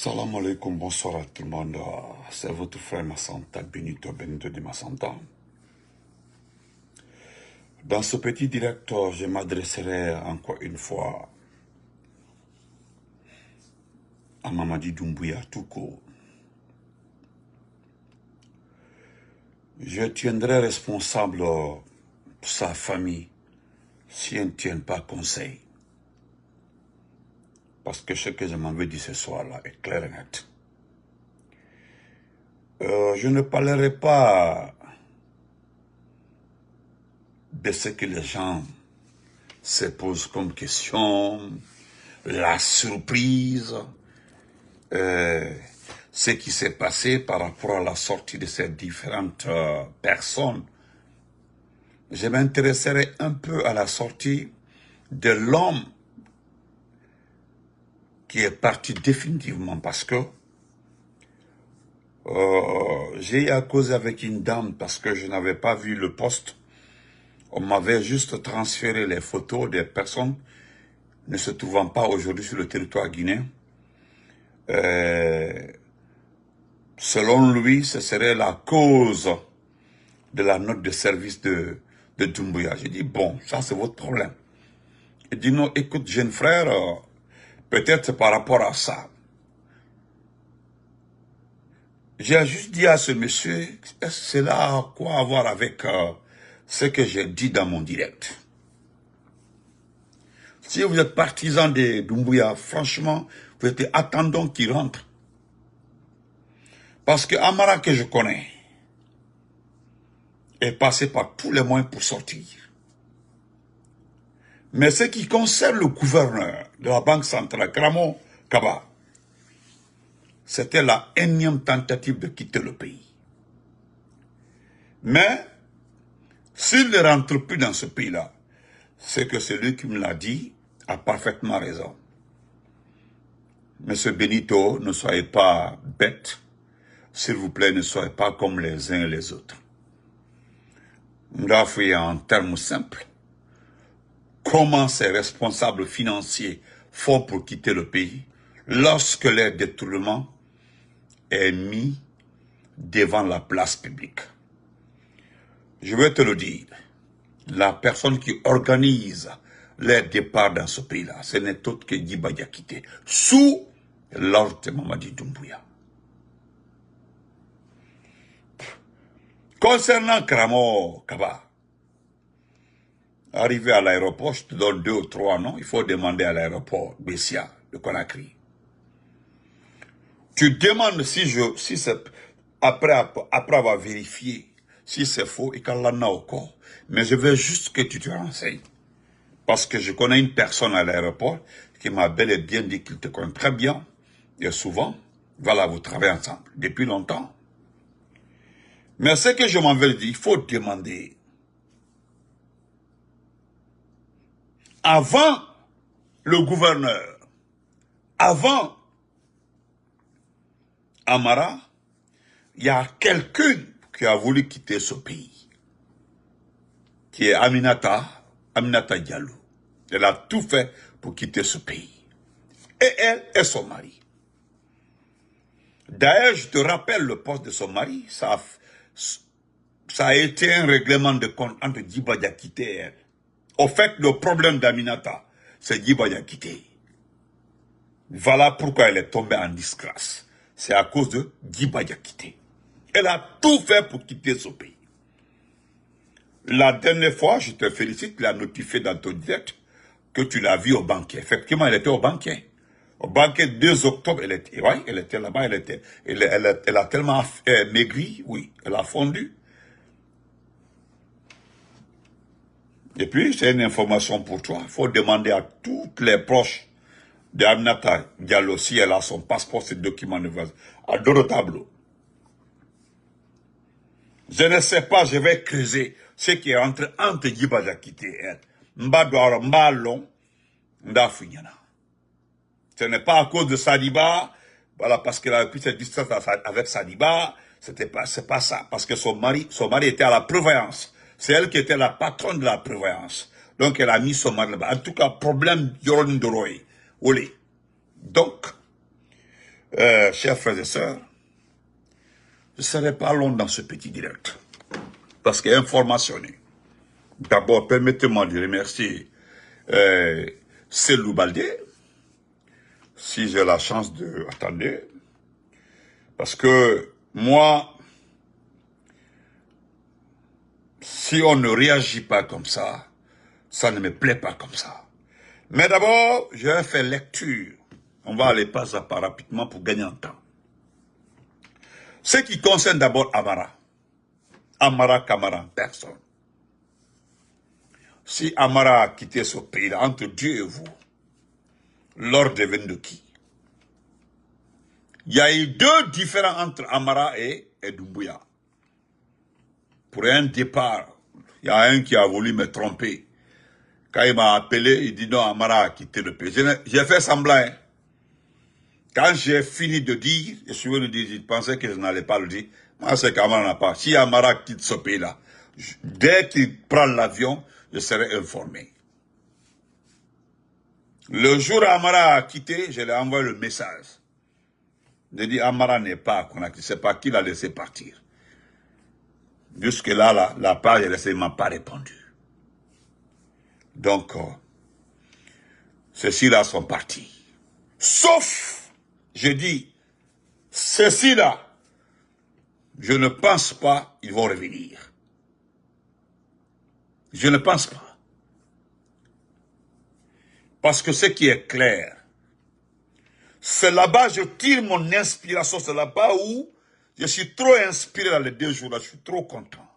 Salam alaikum, bonsoir à tout le monde. C'est votre frère Massanta, Benito de Massanta. Dans ce petit direct, je m'adresserai encore une fois à Mamadi Doumbouya tout court. Je tiendrai responsable pour sa famille si elle ne tient pas conseil. Parce que ce que je m'avais dit ce soir-là est clair et net. Je ne parlerai pas de ce que les gens se posent comme question, la surprise, ce qui s'est passé par rapport à la sortie de ces différentes personnes. Je m'intéresserai un peu à la sortie de l'homme qui est parti définitivement parce que j'ai eu à causer avec une dame parce que je n'avais pas vu le poste. On m'avait juste transféré les photos des personnes ne se trouvant pas aujourd'hui sur le territoire guinéen. Selon lui, ce serait la cause de la note de service de Doumbouya. J'ai dit, bon, ça c'est votre problème. Il dit, non, écoute, jeune frère, peut-être c'est par rapport à ça. J'ai juste dit à ce monsieur, est-ce que cela a quoi à voir avec ce que j'ai dit dans mon direct? Si vous êtes partisan de Doumbouya, franchement, vous êtes attendant qu'il rentre. Parce que Amara que je connais est passé par tous les moyens pour sortir. Mais ce qui concerne le gouverneur de la Banque centrale, Kramo Kaba, c'était la énième tentative de quitter le pays. Mais, s'il ne rentre plus dans ce pays-là, c'est que celui qui me l'a dit a parfaitement raison. Monsieur Benito, ne soyez pas bête. S'il vous plaît, ne soyez pas comme les uns et les autres. M'dafouye en termes simples. Comment ces responsables financiers font pour quitter le pays lorsque leur détournement est mis devant la place publique? Je vais te le dire, la personne qui organise leur départ dans ce pays-là, ce n'est autre que Djiba Diakité, sous l'ordre de Mamadi Doumbouya. Concernant Kramo Kaba, arrivé à l'aéroport, je te donne 2 ou 3 noms, il faut demander à l'aéroport Bessia de Conakry. Tu demandes si c'est après avoir vérifié si c'est faux et qu'Allah n'a au corps. Mais je veux juste que tu te renseignes. Parce que je connais une personne à l'aéroport qui m'a bel et bien dit qu'il te connaît très bien. Et souvent, voilà, vous travaillez ensemble depuis longtemps. Mais ce que je m'en veux dire, il faut demander. Avant le gouverneur, avant Amara, il y a quelqu'un qui a voulu quitter ce pays, qui est Aminata Diallo. Elle a tout fait pour quitter ce pays. Et elle et son mari. D'ailleurs, je te rappelle le poste de son mari, ça a été un règlement de compte entre Djiba Diakité et elle. Au fait, le problème d'Aminata, c'est Djiba Diakité. Voilà pourquoi elle est tombée en disgrâce. C'est à cause de Djiba Diakité. Elle a tout fait pour quitter ce pays. La dernière fois, je te félicite, tu l'as notifié dans ton direct que tu l'as vu au banquet. Effectivement, elle était au banquet. Au banquet 2 octobre, elle était là-bas, elle a tellement maigri, oui, elle a fondu. Et puis, c'est une information pour toi. Il faut demander à toutes les proches d'Aminata Diallo si elle a son passeport, ses documents de voyage, à dos de tableau. Je ne sais pas, je vais creuser ce qui est entre Djiba Diakité et elle. Ce n'est pas à cause de Sadiba, voilà, parce qu'elle a pris cette distance avec Sadiba, c'est pas ça, parce que son mari était à la prévoyance. C'est elle qui était la patronne de la prévoyance. Donc elle a mis son mari là-bas. En tout cas, problème Yoron Doroy. Olé. Donc, Chers frères et sœurs, je ne serai pas long dans ce petit direct. Parce qu'informationné. D'abord, permettez-moi de remercier Selou Baldé, si j'ai la chance de... Attendez. Parce que moi, si on ne réagit pas comme ça ne me plaît pas comme ça. Mais d'abord, je vais faire lecture. On va aller pas à pas rapidement pour gagner en temps. Ce qui concerne d'abord Amara. Amara Kamara en personne. Si Amara a quitté ce pays-là, entre Dieu et vous, l'ordre devient de qui? Il y a eu deux différends entre Amara et Doumbouya. Pour un départ, il y a un qui a voulu me tromper. Quand il m'a appelé, il dit non, Amara a quitté le pays. J'ai fait semblant. Hein. Quand j'ai fini de dire, je suis venu dire, je pensais que je n'allais pas le dire. Moi, c'est qu'Amara n'a pas. Si Amara quitte ce pays-là, dès qu'il prend l'avion, je serai informé. Le jour où Amara a quitté, je lui ai envoyé le message. Je dis, Amara n'est pas à Conakry, c'est pas qui l'a laissé partir. Jusque-là, la page, elle ne m'a pas répondu. Donc, ceux-ci-là sont partis. Sauf, je dis, ceux-ci-là, je ne pense pas qu'ils vont revenir. Je ne pense pas. Parce que ce qui est clair, c'est là-bas je tire mon inspiration, c'est là-bas où je suis trop inspiré dans les 2 jours là, je suis trop content.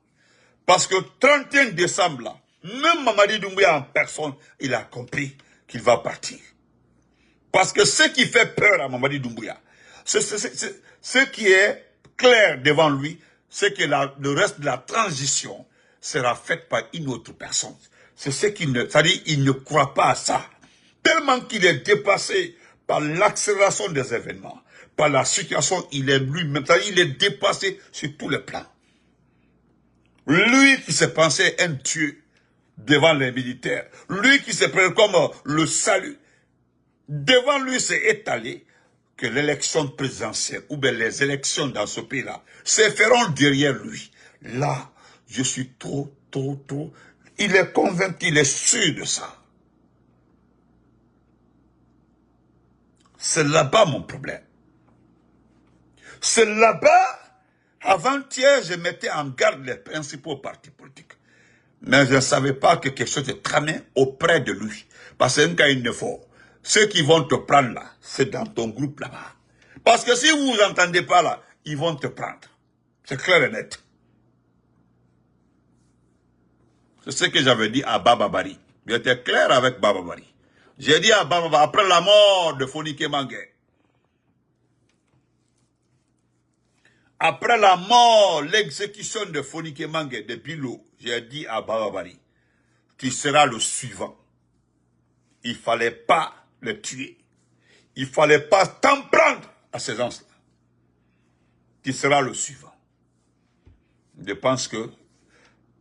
Parce que 31 décembre là, même Mamadi Doumbouya en personne, il a compris qu'il va partir. Parce que ce qui fait peur à Mamadi Doumbouya, ce qui est clair devant lui, c'est que le reste de la transition sera fait par une autre personne. C'est ce qu'il ne, c'est-à-dire il ne croit pas à ça. Tellement qu'il est dépassé par l'accélération des événements, par la situation, il est lui-même, c'est-à-dire il est dépassé sur tous les plans. Lui qui se pensait un dieu devant les militaires, lui qui se prenait comme le salut, devant lui c'est étalé que l'élection présidentielle ou bien les élections dans ce pays-là se feront derrière lui. Là, je suis trop. Il est convaincu, il est sûr de ça. C'est là-bas mon problème. C'est là-bas, avant-hier, je mettais en garde les principaux partis politiques. Mais je ne savais pas que quelque chose est tramé auprès de lui. Parce que quand il ne faut, ceux qui vont te prendre là, c'est dans ton groupe là-bas. Parce que si vous vous entendez pas là, ils vont te prendre. C'est clair et net. C'est ce que j'avais dit à Baba Bari. J'étais clair avec Baba Bari. J'ai dit à Baba Bari, après la mort de Fonike Mangué, après la mort, l'exécution de Fonike Mangué, de Bilo, j'ai dit à Baba Bari, tu seras le suivant. Il ne fallait pas le tuer. Il ne fallait pas t'en prendre à ces gens-là. Tu seras le suivant. Je pense que,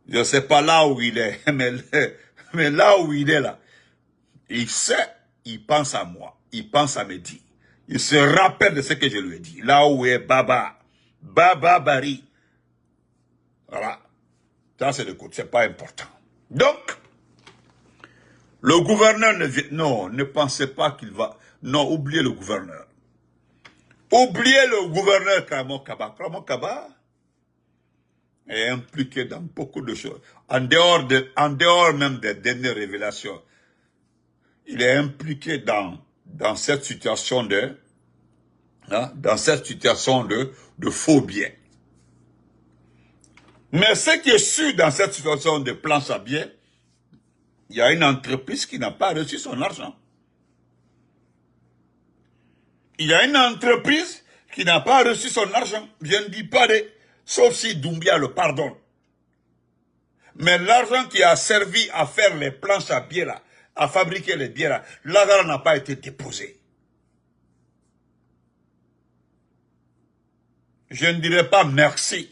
je ne sais pas là où il est, mais là où il est là, il sait, il pense à moi, il pense à me dire. Il se rappelle de ce que je lui ai dit. Là où est Baba Bari. Voilà. Ça, c'est le coup, c'est pas important. Donc, le gouverneur ne pensez pas qu'il va... Non, oubliez le gouverneur. Oubliez le gouverneur Kramo Kaba. Kramo Kaba est impliqué dans beaucoup de choses. En dehors même des dernières révélations, il est impliqué dans cette situation de faux biens. Mais ce qui est sûr dans cette situation de planche à biens, il y a une entreprise qui n'a pas reçu son argent. Il y a une entreprise qui n'a pas reçu son argent. Je ne dis pas sauf si Doumbouya le pardonne. Mais l'argent qui a servi à faire les planches à billets là, à fabriquer les billets là, l'argent n'a pas été déposé. Je ne dirais pas merci.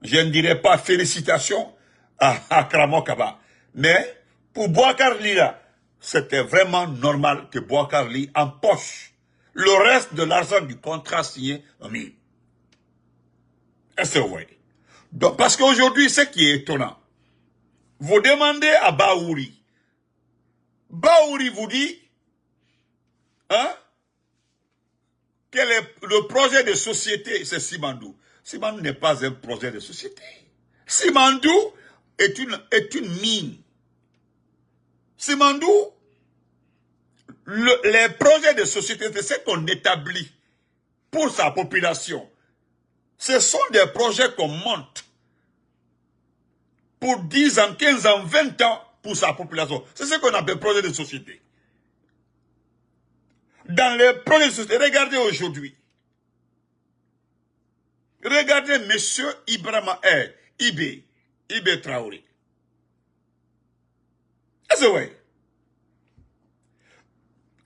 Je ne dirais pas félicitations à Kramo Kaba. Mais pour Bouakar Ly là, c'était vraiment normal que Bouakar Ly empoche Le reste de l'argent du contrat signé, mis. Est-ce que vous voyez? Donc, parce qu'aujourd'hui, ce qui est étonnant, vous demandez à Baouri. Baouri vous dit, hein, quel est le projet de société, c'est Simandou. Simandou n'est pas un projet de société. Simandou est une mine. Simandou, les projets de société, c'est ce qu'on établit pour sa population. Ce sont des projets qu'on monte pour 10 ans, 15 ans, 20 ans pour sa population. C'est ce qu'on appelle projet de société. Dans les projets de société, regardez aujourd'hui. Regardez monsieur Ibrahima Ibé Traoré. Est-ce que vous voyez?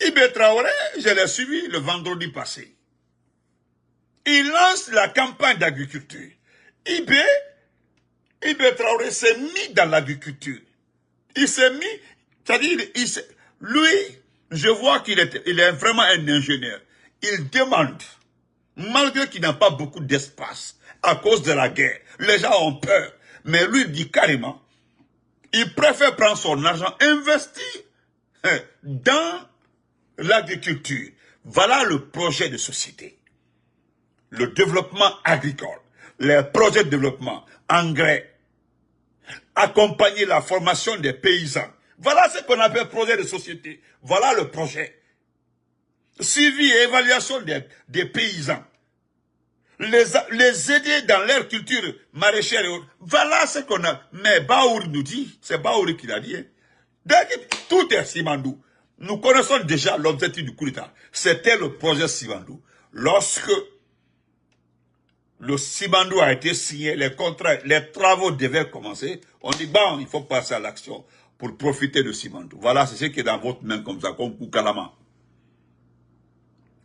Ibé Traoré, je l'ai suivi le vendredi passé. Il lance la campagne d'agriculture. Ibé Traoré s'est mis dans l'agriculture. Il s'est mis, c'est-à-dire, lui, je vois qu'il est vraiment un ingénieur. Il demande, malgré qu'il n'a pas beaucoup d'espace, à cause de la guerre, les gens ont peur. Mais lui, il dit carrément, il préfère prendre son argent, investir dans l'agriculture. Voilà le projet de société. Le développement agricole, les projets de développement, engrais, accompagner la formation des paysans. Voilà ce qu'on appelle projet de société. Voilà le projet. Suivi et évaluation des paysans. Les aider dans leur culture maraîchère et autres. Voilà ce qu'on a. Mais Baouri nous dit, c'est Baouri qui l'a dit. Hein. Tout est Simandou. Nous connaissons déjà l'objectif du coup d'État. C'était le projet Simandou. Lorsque le Simandou a été signé, les contrats, les travaux devaient commencer, on dit, bon, il faut passer à l'action pour profiter de Simandou. Voilà, c'est ce qui est dans votre main comme ça, comme Koukalama.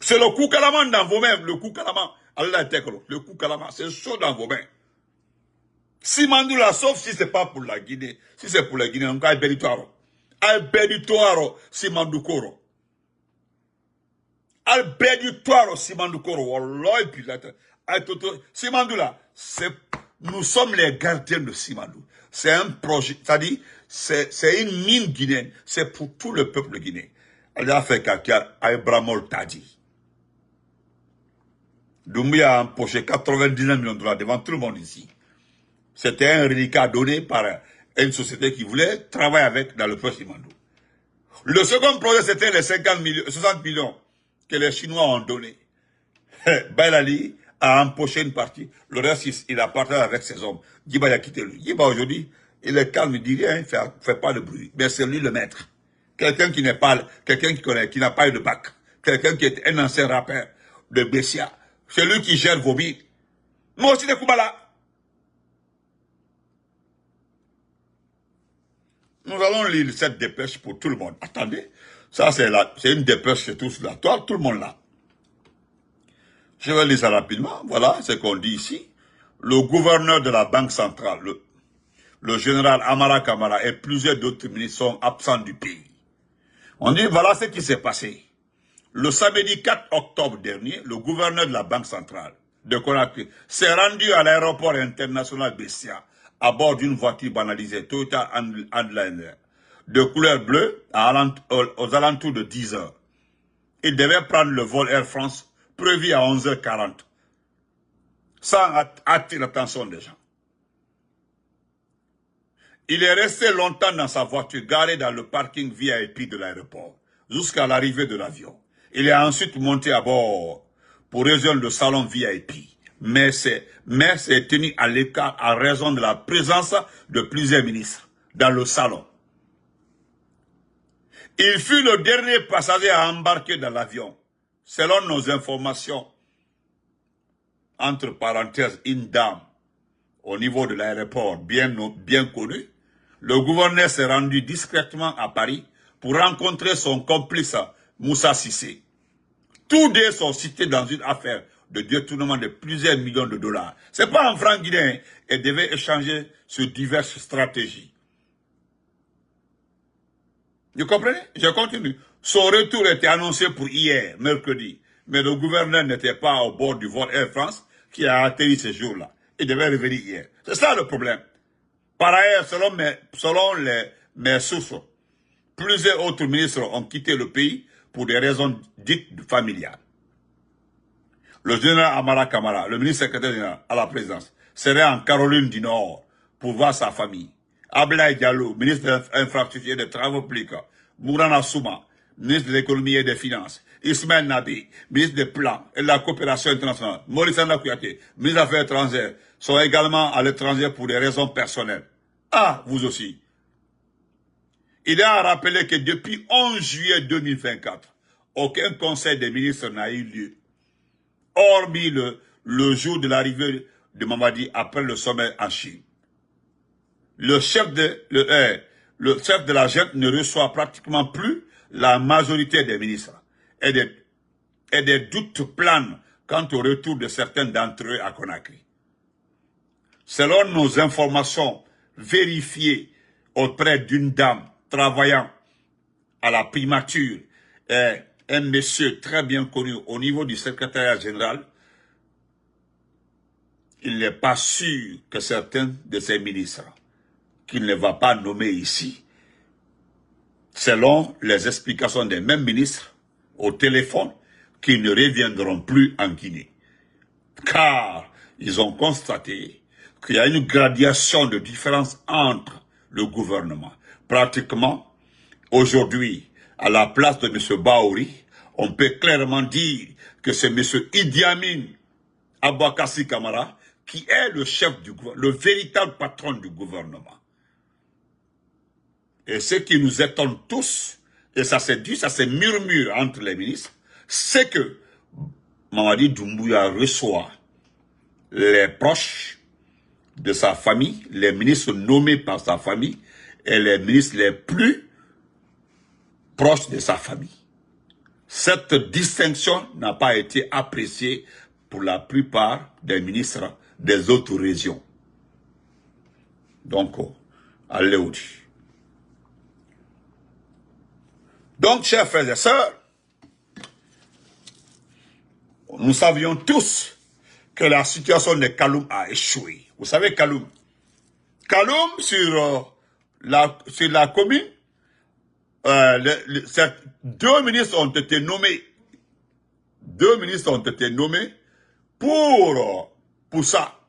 C'est le Koukalama dans vos mains, le Koukalama. Allah le Koukalama, c'est chaud dans vos mains. Simandou là, sauf si c'est pas pour la Guinée. Si c'est pour la Guinée, on a Albedituaro. Albedituaro, Simandou Koro. Albedituaro, Simandou Koro. Wallah, et puis là, Simandou là, nous sommes les gardiens de Simandou. C'est un projet, c'est-à-dire, c'est une mine guinéenne. C'est pour tout le peuple guinéen. Allah a fait caca à Ibrahimol Tadi. Doumbouya a empoché 99 millions de dollars devant tout le monde ici. C'était un reliquat donné par une société qui voulait travailler dans le projet Simandou. Le second projet, c'était les 60 millions que les Chinois ont donnés. Bailali a empoché une partie. Le reste, il a partagé avec ses hommes. Djiba a quitté lui. Djiba aujourd'hui, il est calme, il dit rien, il fait pas de bruit. Mais c'est lui le maître. Quelqu'un qui n'est pas, quelqu'un qui connaît, qui n'a pas eu de bac. Quelqu'un qui est un ancien rappeur de Bessia. C'est lui qui gère vos billes. Moi aussi, de Koubala. Nous allons lire cette dépêche pour tout le monde. Attendez. Ça, c'est une dépêche chez tous là. Toi, tout le monde là. Je vais lire ça rapidement. Voilà ce qu'on dit ici. Le gouverneur de la Banque centrale, le général Amara Kamara et plusieurs d'autres ministres sont absents du pays. On dit, voilà ce qui s'est passé. Le samedi 4 octobre dernier, le gouverneur de la Banque centrale de Conakry s'est rendu à l'aéroport international Bessia à bord d'une voiture banalisée Toyota Handliner de couleur bleue aux alentours de 10 heures. Il devait prendre le vol Air France prévu à 11h40 sans attirer l'attention des gens. Il est resté longtemps dans sa voiture garée dans le parking VIP de l'aéroport jusqu'à l'arrivée de l'avion. Il est ensuite monté à bord pour rejoindre le salon VIP. Mais c'est tenu à l'écart à raison de la présence de plusieurs ministres dans le salon. Il fut le dernier passager à embarquer dans l'avion. Selon nos informations, entre parenthèses, une dame au niveau de l'aéroport bien connu, le gouverneur s'est rendu discrètement à Paris pour rencontrer son complice Moussa Sissé. Tous deux sont cités dans une affaire de détournement de plusieurs millions de dollars. Ce n'est pas en franc guinéen et devaient échanger sur diverses stratégies. Vous comprenez? Je continue. Son retour était annoncé pour hier, mercredi. mais le gouverneur n'était pas au bord du vol Air France qui a atterri ce jour-là. Il devait revenir hier. C'est ça le problème. Par ailleurs, selon mes sources, plusieurs autres ministres ont quitté le pays pour des raisons dites familiales. Le général Amara Kamara, le ministre secrétaire général à la présidence, serait en Caroline du Nord pour voir sa famille. Ablaye Diallo, ministre de l'Infrastructure et des Travaux publics, Mourana Souma, ministre de l'Économie et des Finances, Ismaël Nabi, ministre des Plans et de la Coopération internationale, Maurice Anda Kouyaté, ministre des Affaires étrangères, sont également à l'étranger pour des raisons personnelles. Ah, vous aussi. Il est à rappeler que depuis 11 juillet 2024, aucun conseil des ministres n'a eu lieu, hormis le jour de l'arrivée de Mamadi après le sommet en Chine. Le chef de la junte ne reçoit pratiquement plus la majorité des ministres et des doutes planent quant au retour de certains d'entre eux à Conakry. Selon nos informations vérifiées auprès d'une dame travaillant à la primature et un monsieur très bien connu au niveau du secrétariat général, il n'est pas sûr que certains de ces ministres qu'il ne va pas nommer ici, selon les explications des mêmes ministres au téléphone, qu'ils ne reviendront plus en Guinée. Car ils ont constaté qu'il y a une gradation de différence entre le gouvernement. Pratiquement, aujourd'hui, à la place de M. Baouri, on peut clairement dire que c'est M. Idi Amin Aboukassi Kamara qui est le chef du gouvernement, le véritable patron du gouvernement. Et ce qui nous étonne tous, et ça se murmure entre les ministres, c'est que Mamadi Doumbouya reçoit les proches de sa famille, les ministres nommés par sa famille, et les ministres les plus proches de sa famille. Cette distinction n'a pas été appréciée pour la plupart des ministres des autres régions. Donc, allez au dit. Donc, chers frères et sœurs, nous savions tous que la situation de Kaloum a échoué. Vous savez Kaloum? Kaloum, sur la commune, deux ministres ont été nommés. Deux ministres ont été nommés pour ça.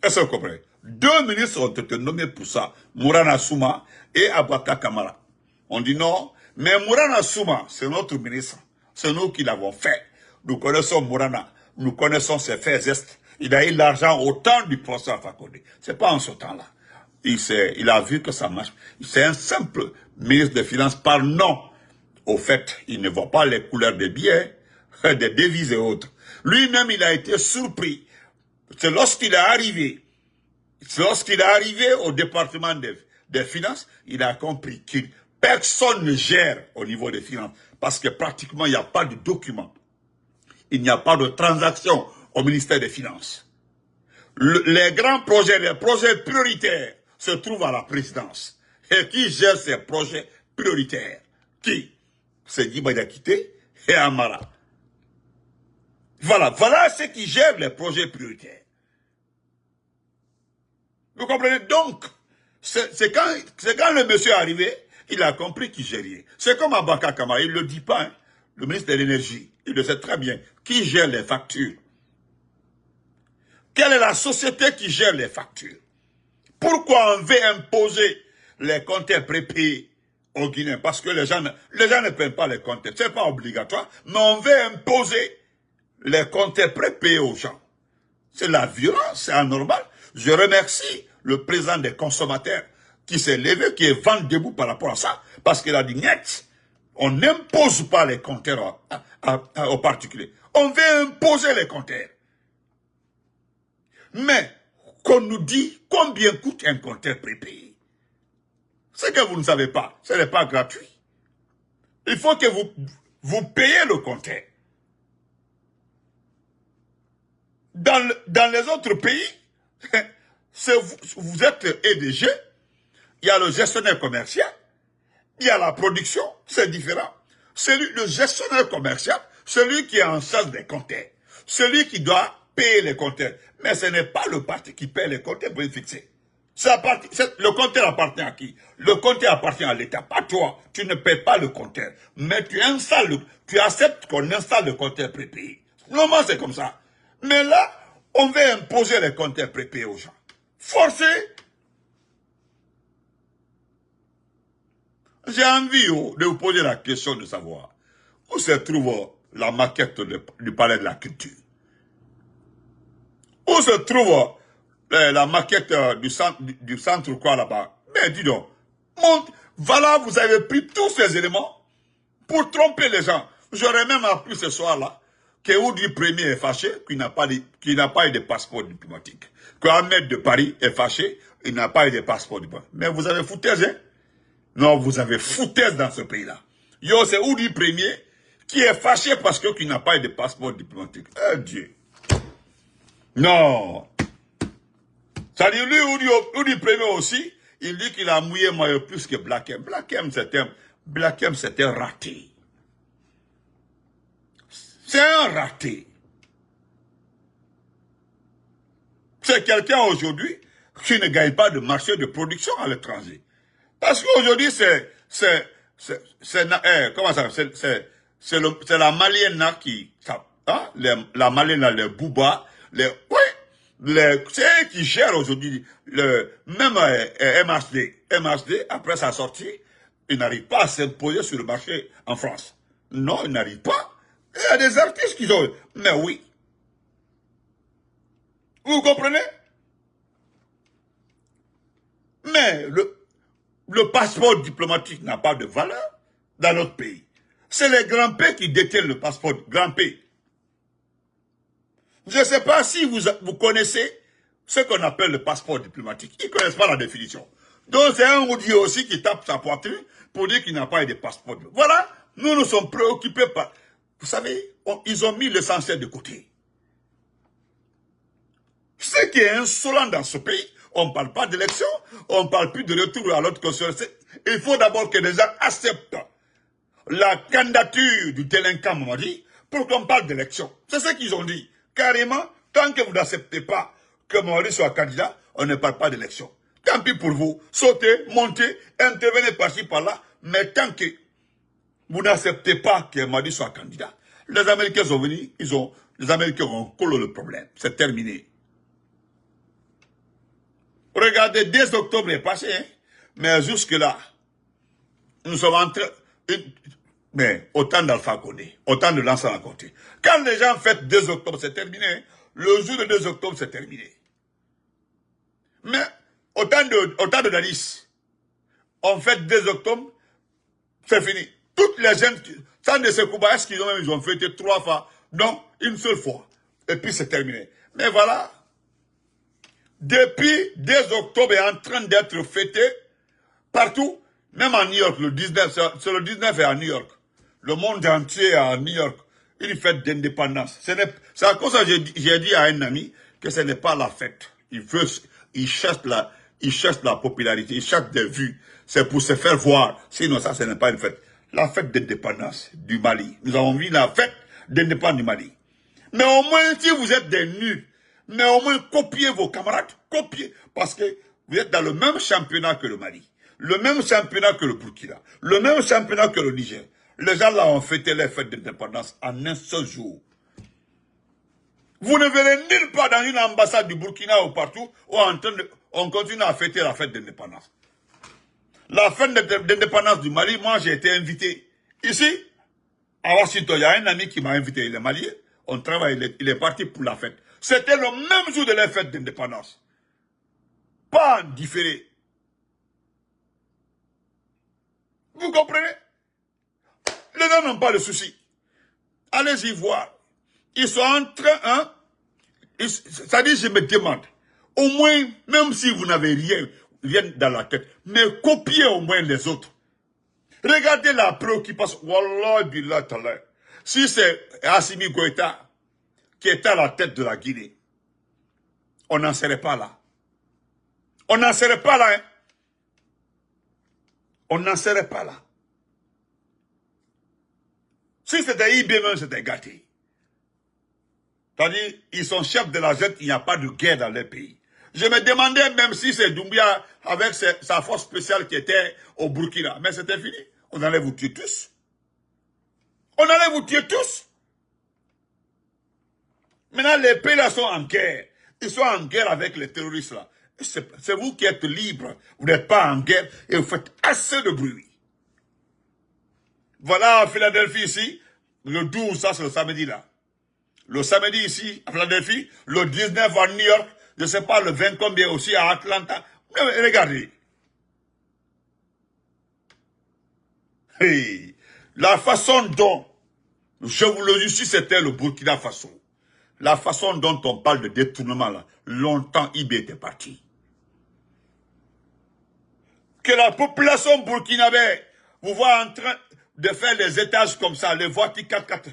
Est-ce que vous comprenez? Deux ministres ont été nommés pour ça. Mourana Souma et Abaka Kamara. On dit non, mais Mourana Souma, c'est notre ministre. C'est nous qui l'avons fait. Nous connaissons Mourana. Nous connaissons ses faits gestes. Il a eu l'argent au temps du professeur Fakonde. C'est pas en ce temps-là. Il a vu que ça marche. C'est un simple ministre des Finances par nom. Au fait, il ne voit pas les couleurs des billets, des devises et autres. Lui-même, il a été surpris. C'est lorsqu'il est arrivé au département des finances, il a compris que personne ne gère au niveau des finances. Parce que pratiquement, il n'y a pas de documents. Il n'y a pas de transactions au ministère des Finances. Les grands projets, les projets prioritaires se trouvent à la présidence. Et qui gère ces projets prioritaires? Qui? C'est Djibo Diakité et Amara. Voilà ceux qui gèrent les projets prioritaires. Vous comprenez? Donc, c'est quand le monsieur est arrivé, il a compris qu'il gère rien. C'est comme Abaka Kamara, il ne le dit pas, hein, le ministre de l'énergie, il le sait très bien. Qui gère les factures? Quelle est la société qui gère les factures? Pourquoi on veut imposer les compteurs prépayés aux Guinéens? Parce que les gens ne prennent pas les compteurs. Ce n'est pas obligatoire, mais on veut imposer les compteurs prépayés aux gens. C'est la violence, c'est anormal. Je remercie le président des consommateurs qui s'est levé, qui est vent debout par rapport à ça, parce qu'il a dit net, on n'impose pas les compteurs aux particuliers. On veut imposer les compteurs. Mais qu'on nous dit combien coûte un compteur prépayé. Ce que vous ne savez pas, ce n'est pas gratuit. Il faut que vous payez le compteur. Dans les autres pays, vous êtes EDG, il y a le gestionnaire commercial, il y a la production, c'est différent. celui, le gestionnaire commercial, celui qui est en charge des compteurs, celui qui doit payer les compteurs. Mais ce n'est pas le parti qui paye les compteurs pour les fixer. Le compteur appartient à qui? Le compteur appartient à l'État, pas toi. Tu ne paies pas le compteur. Mais tu acceptes qu'on installe le compteur prépayé. Normalement, c'est comme ça. Mais là, on veut imposer les compteurs prépayés aux gens. Forcer. J'ai envie de vous poser la question de savoir où se trouve la maquette du palais de la culture. Où se trouve la maquette du centre quoi là-bas? Mais dis donc, voilà, vous avez pris tous ces éléments pour tromper les gens. J'aurais même appris ce soir-là que Oudi Premier est fâché, qu'il n'a pas eu de passeport diplomatique. Que Ahmed de Paris est fâché, il n'a pas eu de passeport diplomatique. Mais vous avez foutaise, hein? Non, vous avez foutaise dans ce pays-là. Yo, c'est Oudi Premier qui est fâché parce qu'il n'a pas eu de passeport diplomatique. Eh Dieu. Non. Ça dit, lui, Oudi Premier aussi, il dit qu'il a mouillé maillot plus que Black M. Black M, c'était raté. C'est un raté. C'est quelqu'un aujourd'hui qui ne gagne pas de marché de production à l'étranger. Parce qu'aujourd'hui, c'est la malienne qui, hein, la malienne, les boubas, c'est eux qui gèrent aujourd'hui, même MHD, après sa sortie, il n'arrive pas à s'imposer sur le marché en France. Non, il n'arrive pas. Il y a des artistes qui ont, mais oui. Vous comprenez? Mais le passeport diplomatique n'a pas de valeur dans notre pays. C'est les grands pays qui détiennent le passeport grand pays. Je ne sais pas si vous connaissez ce qu'on appelle le passeport diplomatique. Ils ne connaissent pas la définition. Donc c'est un Oudi aussi qui tape sa poitrine pour dire qu'il n'a pas eu de passeport. Voilà, nous sommes préoccupés par... Vous savez, ils ont mis l'essentiel de côté. Ce qui est insolent dans ce pays, on ne parle pas d'élection, on ne parle plus de retour à l'autre constitution. Il faut d'abord que les gens acceptent la candidature du délinquant Mamadi pour qu'on parle d'élection. C'est ce qu'ils ont dit. Carrément, tant que vous n'acceptez pas que Mamadi soit candidat, on ne parle pas d'élection. Tant pis pour vous. Sautez, montez, intervenez par-ci, par-là. Mais tant que vous n'acceptez pas que Mamadi soit candidat, les Américains sont venus, les Américains ont collé le problème. C'est terminé. Regardez, 2 octobre est passé, hein? Mais jusque-là, nous sommes en train... Mais autant d'Alpha Condé, autant de Lansana Conté. Quand les gens fêtent 2 octobre, c'est terminé. Hein? Le jour de 2 octobre, c'est terminé. Mais autant de Dalis, on fête 2 octobre, c'est fini. Toutes les jeunes, sans de Sekouba, est-ce qu'ils ont fêté 3 fois? Non, une seule fois. Et puis c'est terminé. Mais voilà. Depuis 2 octobre est en train d'être fêté partout, même à New York, le 19, c'est le 19 est à New York. Le monde entier est à New York. Une fête d'indépendance. C'est à cause que j'ai dit à un ami que ce n'est pas la fête. Il cherche la popularité, il cherche des vues. C'est pour se faire voir. Sinon ça, ce n'est pas une fête. La fête d'indépendance du Mali. Nous avons vu la fête d'indépendance du Mali. Mais au moins, si vous êtes des nuls, mais au moins copiez vos camarades, copiez, parce que vous êtes dans le même championnat que le Mali, le même championnat que le Burkina, le même championnat que le Niger. Les gens là ont fêté les fêtes d'indépendance en un seul jour. Vous ne verrez nulle part dans une ambassade du Burkina ou partout où on continue à fêter la fête d'indépendance. La fête d'indépendance du Mali, moi j'ai été invité ici, à Washington. Il y a un ami qui m'a invité, il est malien, on travaille, il est parti pour la fête. C'était le même jour de la fête d'indépendance. Pas différé. Vous comprenez? Les gens n'ont pas de soucis. Allez-y voir. Ils sont en train, hein? Ça dit, je me demande. Au moins, même si vous n'avez rien dans la tête, mais copiez au moins les autres. Regardez la préoccupation. Wallah billah ta'ala. Si c'est Assimi Goïta qui est à la tête de la Guinée, on n'en serait pas là. On n'en serait pas là, hein? On n'en serait pas là. Si c'était IB même, c'était gâté. C'est-à-dire, ils sont chefs de la junte, il n'y a pas de guerre dans leur pays. Je me demandais même si c'est Doumbia avec sa force spéciale qui était au Burkina. Mais c'était fini. On allait vous tuer tous. On allait vous tuer tous. Maintenant, les pays là sont en guerre. Ils sont en guerre avec les terroristes là. C'est vous qui êtes libres. Vous n'êtes pas en guerre et vous faites assez de bruit. Voilà à Philadelphie ici, le 12, ça c'est le samedi là. Le samedi ici, à Philadelphie, le 19 à New York, je ne sais pas, le 20 combien aussi à Atlanta. Mais regardez. Hey, la façon dont, je vous le dis, si c'était le Burkina Faso, la façon dont on parle de détournement là, longtemps IB était parti. Que la population burkinabé vous voit en train de faire les étages comme ça, les voitures 4x4,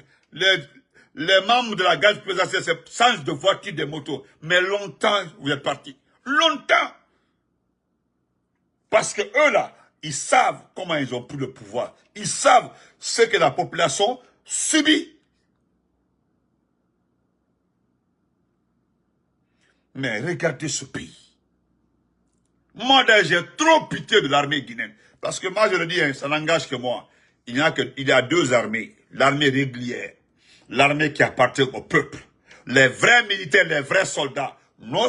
les membres de la garde présidentielle, c'est sans de voitures, de motos. Mais longtemps, vous êtes partis. Longtemps. Parce que eux là, ils savent comment ils ont pris le pouvoir. Ils savent ce que la population subit. Mais regardez ce pays. Moi, j'ai trop pitié de l'armée guinéenne. Parce que moi, je le dis, hein, ça n'engage que moi. Il y a deux armées. L'armée régulière. L'armée qui appartient au peuple. Les vrais militaires, les vrais soldats. Nos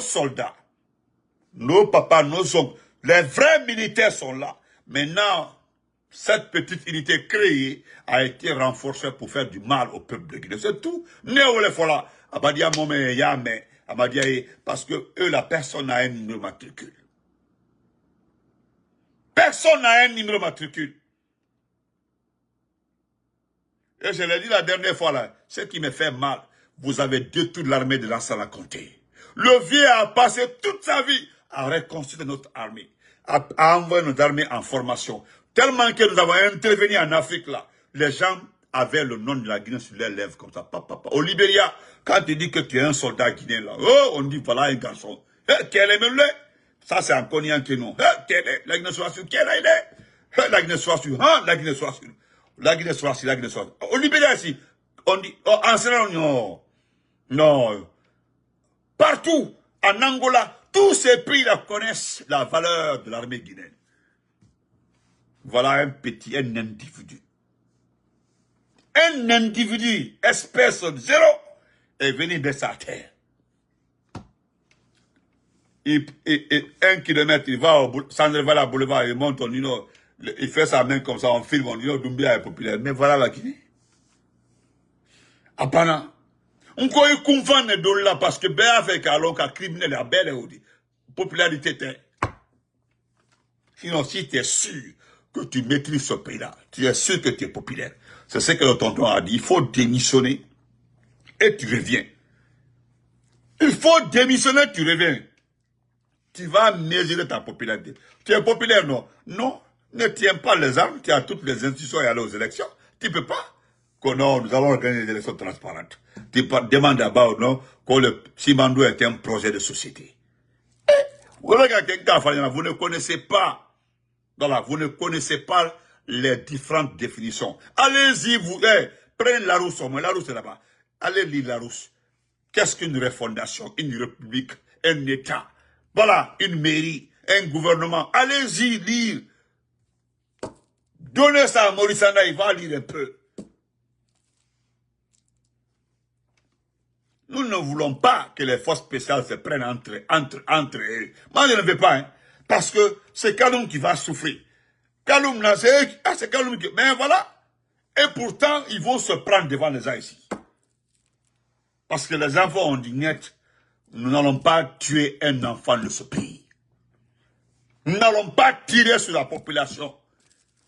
papas, nos oncles. Les vrais militaires sont là. Maintenant, cette petite unité créée a été renforcée pour faire du mal au peuple de Guinée. C'est tout. Parce que eux, la personne n'a un numéro matricule. Personne n'a un numéro matricule. Et je l'ai dit la dernière fois là, ce qui me fait mal, vous avez détruit l'armée de Lansana Conté. Le vieux a passé toute sa vie à reconstruire notre armée, à envoyer notre armée en formation. Tellement que nous avons intervenu en Afrique là, les gens avaient le nom de la Guinée sur leurs lèvres comme ça. Au Libéria, quand tu dis que tu es un soldat guinéen là, oh, on dit voilà un garçon. Quel est le ça c'est un Cognan que nous. Quel est la Guinée soit sur quel est la Guinée soit sur, la Guinée soit sur. La Guinée soit sur, la Guinée soit sur. Au Libéria ici, on dit, en Sénégal, non. Non. Partout, en Angola, tous ces pays-là connaissent la valeur de l'armée guinéenne. Voilà un individu. Un individu, espèce zéro, est venu de sa terre. Un kilomètre, il va va à la boulevard, il monte, il fait sa main comme ça, on filme, on dit, Doumbia est populaire. Mais voilà la Guinée. Apana. On croit qu'on va ne là parce que Béa fait qu'un criminel à belle et popularité. Sinon, si tu es sûr que tu maîtrises ce pays-là, tu es sûr que tu es populaire. C'est ce que le tonton a dit. Il faut démissionner et tu reviens. Il faut démissionner, tu reviens. Tu vas mesurer ta popularité. Tu es populaire, non? Non. Ne tiens pas les armes, tu as toutes les institutions et aller aux élections. Tu ne peux pas. Que non, nous allons organiser des élections transparentes. Tu demandes d'abord, non, que le Simandou est un projet de société. Vous ne connaissez pas. Voilà, vous ne connaissez pas les différentes définitions. Allez-y, vous, prenez Larousse, Larousse est là-bas. Allez lire Larousse. Qu'est-ce qu'une refondation, une république, un État? Voilà, une mairie, un gouvernement. Allez-y, lire. Donnez ça à Maurice Anda, il va lire un peu. Nous ne voulons pas que les forces spéciales se prennent entre eux. Moi, je ne veux pas, hein, parce que c'est Kaloum qui va souffrir. Kaloum, là, c'est Kaloum qui... Mais voilà. Et pourtant, ils vont se prendre devant les gens ici. Parce que les enfants ont dit net, nous n'allons pas tuer un enfant de ce pays. Nous n'allons pas tirer sur la population.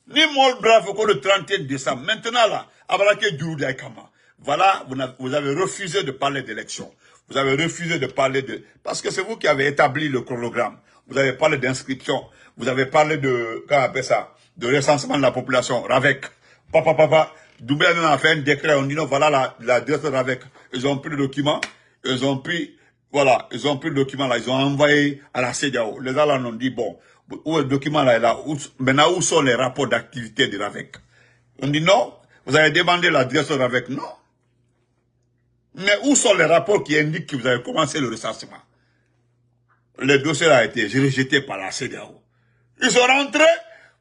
Ni Mol Bravo le 31 décembre. Maintenant là, Abalake Djoudou Kama. Voilà, vous avez refusé de parler d'élection. Vous avez refusé de parler de... Parce que c'est vous qui avez établi le chronogramme. Vous avez parlé d'inscription. Vous avez parlé de... Comment on appelle ça? De recensement de la population. RAVEC. Doumbia a fait un décret. On dit non, voilà la direction RAVEC. Ils ont pris le document. Ils ont pris... Voilà, ils ont pris le document là. Ils ont envoyé à la CEDEAO. Les Allemands ont dit, bon, où est le document là? Maintenant, où sont les rapports d'activité de RAVEC? On dit non. Vous avez demandé la direction avec non. Mais où sont les rapports qui indiquent que vous avez commencé le recensement? Le dossier a été rejeté par la CEDEAO. Ils sont rentrés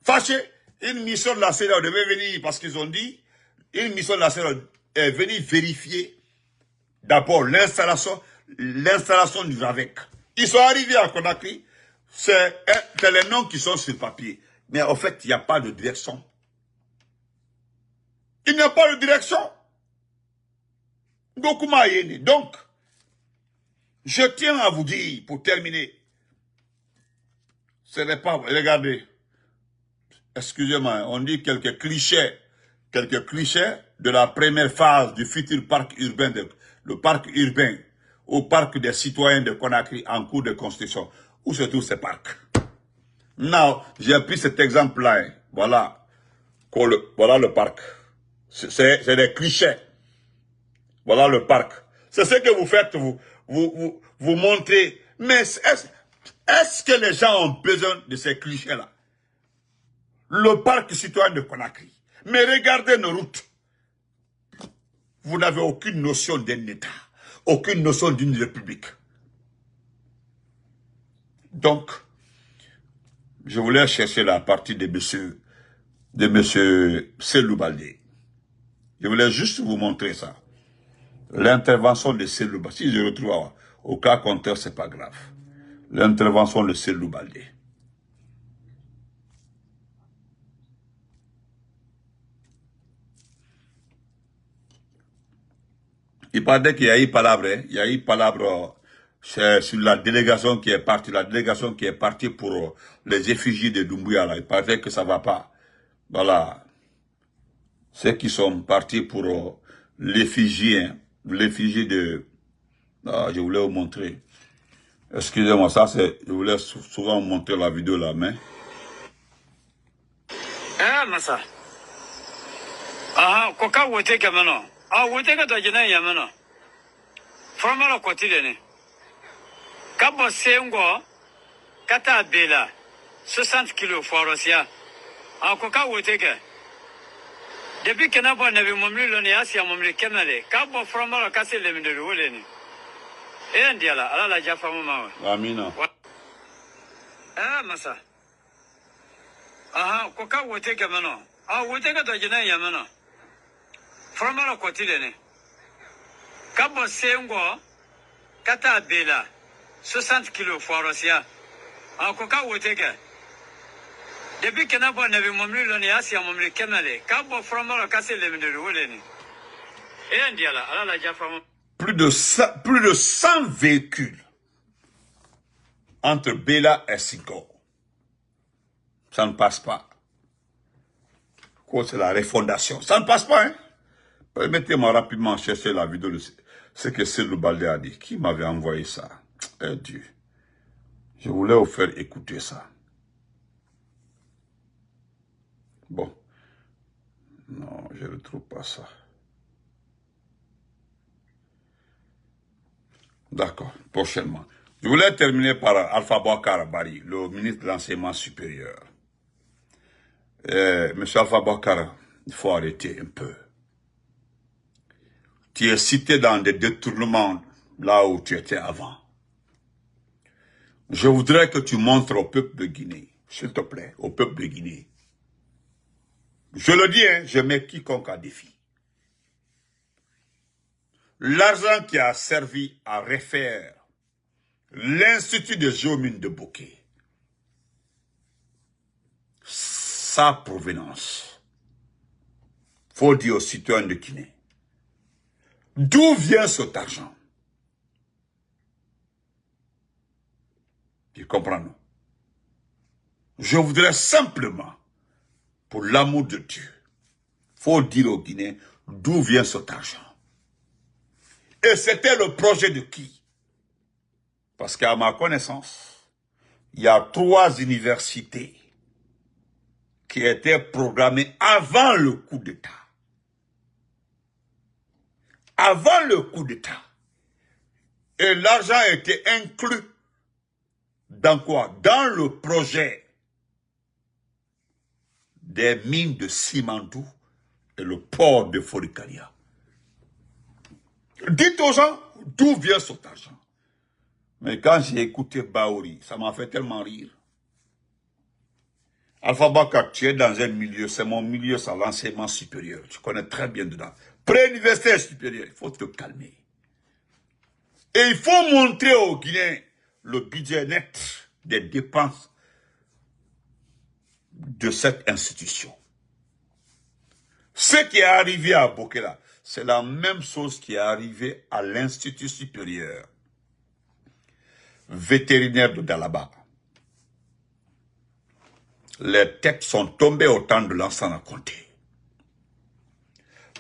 fâchés. Une mission de la CEDEAO devait venir parce qu'ils ont dit, une mission de la CEDEAO est venue vérifier d'abord l'installation du VAVEC. Ils sont arrivés à Conakry, c'est les noms qui sont sur le papier. Mais en fait, il n'y a pas de direction. Il n'y a pas de direction. Donc, je tiens à vous dire, pour terminer, ce n'est pas, regardez, excusez-moi, on dit quelques clichés de la première phase du futur parc urbain, le parc urbain, au parc des citoyens de Conakry en cours de construction. Où se trouvent ces parcs? Non, j'ai pris cet exemple-là, hein. Voilà le parc. C'est des clichés. Voilà le parc. C'est ce que vous faites, vous montrez. Mais est-ce que les gens ont besoin de ces clichés-là? Le parc citoyen de Conakry. Mais regardez nos routes. Vous n'avez aucune notion d'un État, aucune notion d'une république. Donc, je voulais chercher la partie de monsieur Cellou Baldé. Je voulais juste vous montrer ça. L'intervention de Cellou Baldé. Si je retrouve au cas contraire, c'est pas grave. L'intervention de Cellou Baldé. Il paraît qu'il y a eu palabre, hein. Il y a eu palabre sur la délégation qui est partie, pour les effigies de Doumbouya, là. Il paraît que ça va pas. Voilà. Ceux qui sont partis pour l'effigie, hein, l'effigie de... Ah, je voulais vous montrer. Excusez-moi, ça c'est... Je voulais souvent vous montrer la vidéo là, mais... Ah, Massa. Ah, koka wote kamano. Ah, wote ka dojina yamano. Formala quotidienne. Kabo sengo, kata bela, 60 kilos forosia. Ah, koka wote ka. Depuis que n'a pas nabi momli loni asi momli kenale. Kabo formala kase le mindu woleni. E ndiala, ala la jafa mama. Amina. Ah, Massa. Ah, koka wote kamano. Ah, wote ka dojina yamano. Formala quotidienne. Kabo sengo, kata bela, 60 kilos forosia. En koka woteke. Depuis que n'a pas nabi momli loni asi momli kenale. Kabo formala kase le mindu woleni. E ndiala, ala la jafa mama. Plus de 100 véhicules entre Bela et Sinko. Ça ne passe pas. Quoi, c'est la refondation. Ça ne passe pas, hein. Permettez-moi rapidement de chercher la vidéo de ce que Cellou Baldé a dit. Qui m'avait envoyé ça? Eh Dieu. Je voulais vous faire écouter ça. Bon. Non, je ne retrouve pas ça. D'accord, prochainement. Je voulais terminer par Alpha Boubacar Bari, le ministre de l'Enseignement supérieur. Monsieur Alpha Boubacar, il faut arrêter un peu. Tu es cité dans des détournements là où tu étais avant. Je voudrais que tu montres au peuple de Guinée, s'il te plaît, au peuple de Guinée. Je le dis, hein, je mets quiconque à défi. L'argent qui a servi à refaire l'Institut de géomine de Bokeh, sa provenance, faut dire aux citoyens de Guinée, d'où vient cet argent? Tu comprends, non? Je voudrais simplement, pour l'amour de Dieu, faut dire aux Guinéens d'où vient cet argent. Et c'était le projet de qui? Parce qu'à ma connaissance, il y a 3 universités qui étaient programmées avant le coup d'État. Avant le coup d'État. Et l'argent était inclus dans quoi? Dans le projet des mines de Simandou et le port de Forikalia. Dites aux gens d'où vient cet argent. Mais quand j'ai écouté Baouri, ça m'a fait tellement rire. Alpha Bakar, tu es dans un milieu, c'est mon milieu, c'est l'enseignement supérieur. Tu connais très bien dedans. Pré-universitaire supérieur, il faut te calmer. Et il faut montrer aux Guinéens le budget net des dépenses de cette institution. Ce qui est arrivé à Bokela, c'est la même chose qui est arrivé à l'Institut supérieur vétérinaire de Dalaba. Les têtes sont tombées au temps de Lansana Conté.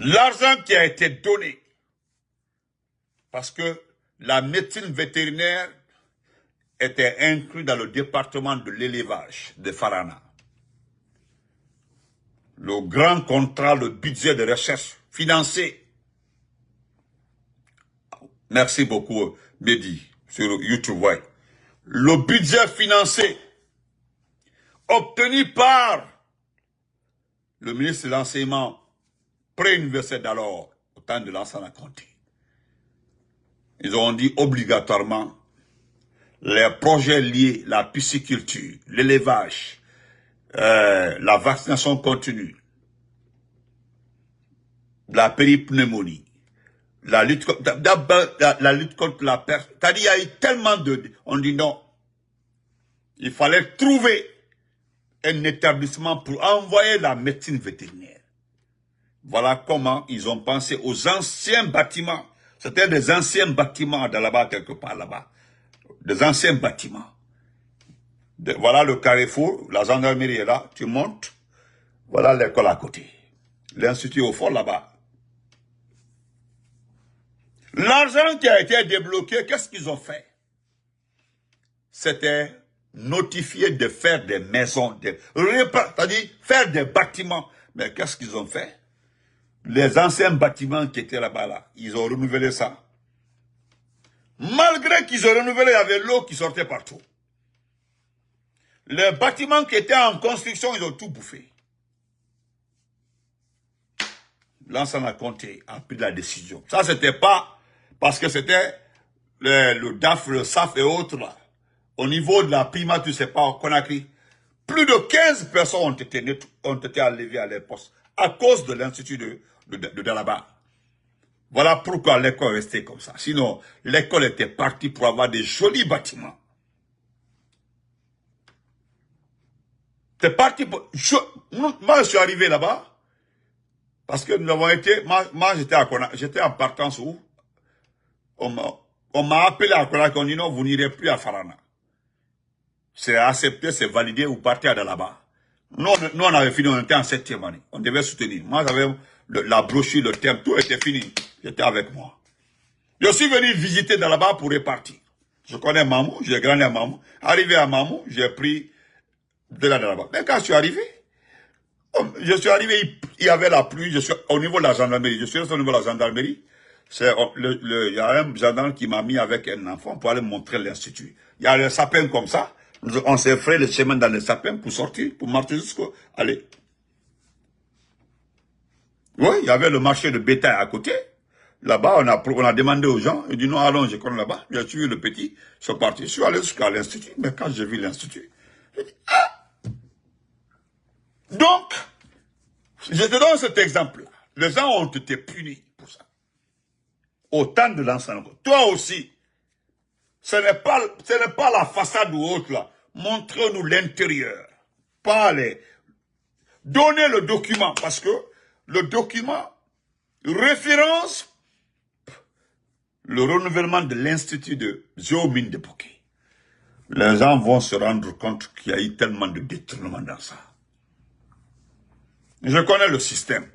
L'argent qui a été donné, parce que la médecine vétérinaire était inclus dans le département de l'élevage de Farana. Le grand contrat, le budget de recherche financé. Merci beaucoup, Mehdi, sur YouTube. Ouais. Le budget financé obtenu par le ministre de l'Enseignement pré-universitaire d'alors, au temps de Lansana Conté. Ils ont dit obligatoirement les projets liés à la pisciculture, l'élevage, la vaccination continue, la péripneumonie, la lutte contre la peste. C'est-à-dire, il y a eu tellement de... On dit non. Il fallait trouver un établissement pour envoyer la médecine vétérinaire. Voilà comment ils ont pensé aux anciens bâtiments. C'était des anciens bâtiments là-bas, quelque part là-bas. Des anciens bâtiments. Voilà le carrefour, la gendarmerie est là, tu montes. Voilà l'école à côté. L'institut au fond là-bas. L'argent qui a été débloqué, qu'est-ce qu'ils ont fait? C'était notifié de faire des maisons, c'est-à-dire faire des bâtiments. Mais qu'est-ce qu'ils ont fait? Les anciens bâtiments qui étaient là-bas, là, ils ont renouvelé ça. Malgré qu'ils ont renouvelé, il y avait l'eau qui sortait partout. Les bâtiments qui étaient en construction, ils ont tout bouffé. Lansana Conté a pris la décision. Ça, c'était pas parce que c'était le DAF, le SAF et autres, là. Au niveau de la PIMA, tu sais pas, Conakry, plus de 15 personnes ont été enlevées à leur poste à cause de l'Institut de Dalaba. Voilà pourquoi l'école est restée comme ça. Sinon, l'école était partie pour avoir des jolis bâtiments. C'est parti pour... Moi, je suis arrivé là-bas parce que nous avons été... Moi j'étais en partance où on m'a appelé à Conakry, on dit non, vous n'irez plus à Farana. C'est accepté, c'est validé, vous partez à Dalaba. Nous, on avait fini, on était en 7e année. On devait soutenir. Moi, j'avais la brochure, le thème, tout était fini. J'étais avec moi. Je suis venu visiter Dalaba pour repartir. Je connais Mamou, j'ai grandi à Mamou. Arrivé à Mamou, j'ai pris de la Dalaba. Mais quand je suis arrivé, il y avait la pluie, je suis au niveau de la gendarmerie. Je suis resté au niveau de la gendarmerie. Il y a un gendarme qui m'a mis avec un enfant pour aller montrer l'institut. Il y a le sapin comme ça. On s'est fait le chemin dans les sapins pour sortir, pour marcher jusqu'au... Allez. Oui, il y avait le marché de bétail à côté. Là-bas, on a demandé aux gens. Ils disent non, allons, je connais là-bas. J'ai suivi le petit. Je suis parti. Je suis allé jusqu'à l'institut. Mais quand j'ai vu l'institut, j'ai dit, ah! Donc, je te donne cet exemple-là. Les gens ont été punis pour ça. Au temps de l'enseignement. Toi aussi, ce n'est pas la façade ou autre là. Montrez-nous l'intérieur. Pas les... Donnez le document parce que le document référence le renouvellement de l'Institut de géomine de Bokeh. Les gens vont se rendre compte qu'il y a eu tellement de détournements dans ça. Je connais le système.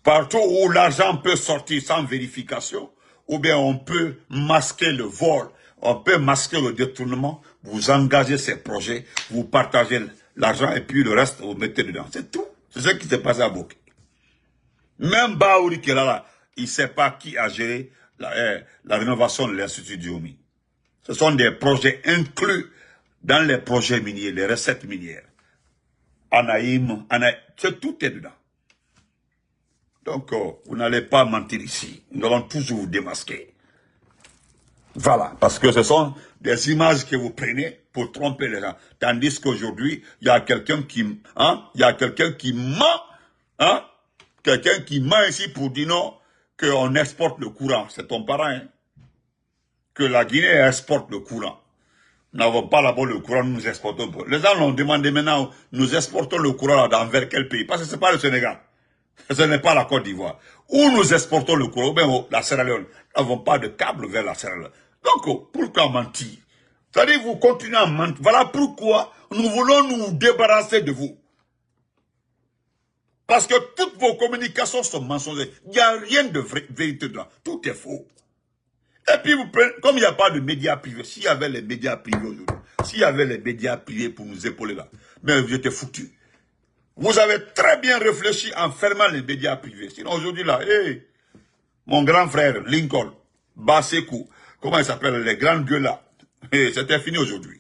Partout où l'argent peut sortir sans vérification, ou bien on peut masquer le vol, on peut masquer le détournement, vous engagez ces projets, vous partagez l'argent et puis le reste, vous mettez dedans. C'est tout. C'est ce qui s'est passé à Bokeh. Même Baouri qui est là, il ne sait pas qui a géré la rénovation de l'Institut Diomi. Ce sont des projets inclus dans les projets miniers, les recettes minières. Anaïm, tout est dedans. Donc, vous n'allez pas mentir ici. Nous allons toujours vous démasquer. Voilà, parce que ce sont des images que vous prenez pour tromper les gens. Tandis qu'aujourd'hui, il y a quelqu'un qui, il y a quelqu'un qui ment, quelqu'un qui ment ici pour dire non, qu'on exporte le courant. C'est ton parent, hein? Que la Guinée exporte le courant. Nous n'avons pas là-bas le courant, nous exportons. Les gens l'ont demandé maintenant, nous exportons le courant dans vers quel pays? Parce que ce n'est pas le Sénégal. Ce n'est pas la Côte d'Ivoire. Où nous exportons le courant, bien la Sierra Leone. Nous n'avons pas de câble vers la Sierra Leone. Donc, pourquoi mentir? C'est-à-dire, vous continuez à mentir. Voilà pourquoi nous voulons nous débarrasser de vous. Parce que toutes vos communications sont mensongères. Il n'y a rien de vérité dedans. Tout est faux. Et puis, vous prenez, comme il n'y a pas de médias privés, s'il y avait les médias privés aujourd'hui, s'il y avait les médias privés pour nous épauler là, mais vous étiez foutus. Vous avez très bien réfléchi en fermant les médias privés. Sinon, aujourd'hui là, hey, mon grand frère, Lincoln, Basekou, comment il s'appelle, les grands gueux là, hey, c'était fini aujourd'hui.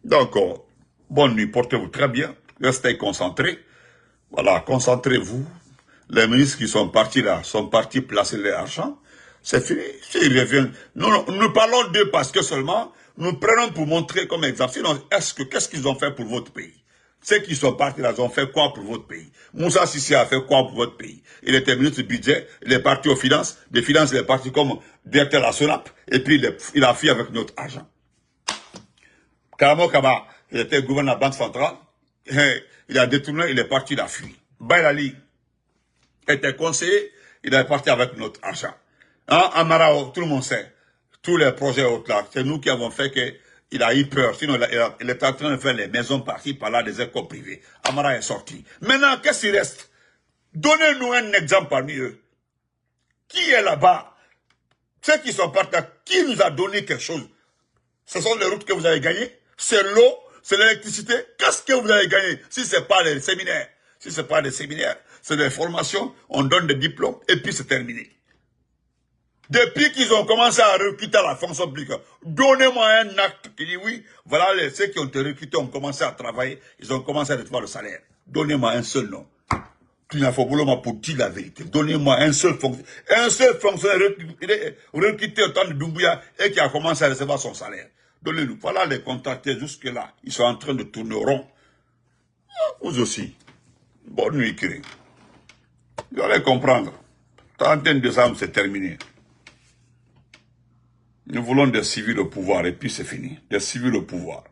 Donc, bonne nuit, portez-vous très bien, restez concentrés. Voilà, concentrez-vous. Les ministres qui sont partis là, sont partis placer l'argent. C'est fini. S'ils reviennent, nous parlons d'eux parce que seulement, nous prenons pour montrer comme exemple. Sinon, qu'est-ce qu'ils ont fait pour votre pays? Ceux qui sont partis là, ils ont fait quoi pour votre pays? Moussa Sissi a fait quoi pour votre pays? Il était ministre du budget, il est parti aux finances. Des finances, il est parti comme directeur à la SONAP. Et puis, il a fui avec notre argent. Karamo Kaba, il était gouverneur de la Banque centrale. Il a détourné, il est parti, il a fui. Bailali était conseiller, il est parti avec notre argent. Amarao, tout le monde sait. Tous les projets autres là, c'est nous qui avons fait qu'il a eu peur. Sinon, il est en train de faire les maisons par-ci, par-là, des écoles privées. Amara est sorti. Maintenant, qu'est-ce qu'il reste? Donnez-nous un exemple parmi eux. Qui est là-bas? Ceux qui sont partis là, qui nous a donné quelque chose? Ce sont les routes que vous avez gagnées? C'est l'eau? C'est l'électricité? Qu'est-ce que vous avez gagné? Si ce n'est pas les séminaires. Si ce n'est pas des séminaires, c'est des formations, on donne des diplômes, et puis c'est terminé. Depuis qu'ils ont commencé à recruter à la fonction publique, donnez-moi un acte qui dit oui, voilà ceux qui ont été recrutés ont commencé à travailler, ils ont commencé à recevoir le salaire. Donnez-moi un seul nom. Tu n'as pas voulu pour dire la vérité. Donnez-moi un seul fonctionnaire recruté au temps de Doumbouya et qui a commencé à recevoir son salaire. Donnez-nous. Voilà les contractés jusque-là. Ils sont en train de tourner rond. Vous aussi. Bonne nuit, Kiri. Vous allez comprendre. 31 décembre, c'est terminé. Nous voulons des civils au pouvoir et puis c'est fini. Des civils au pouvoir.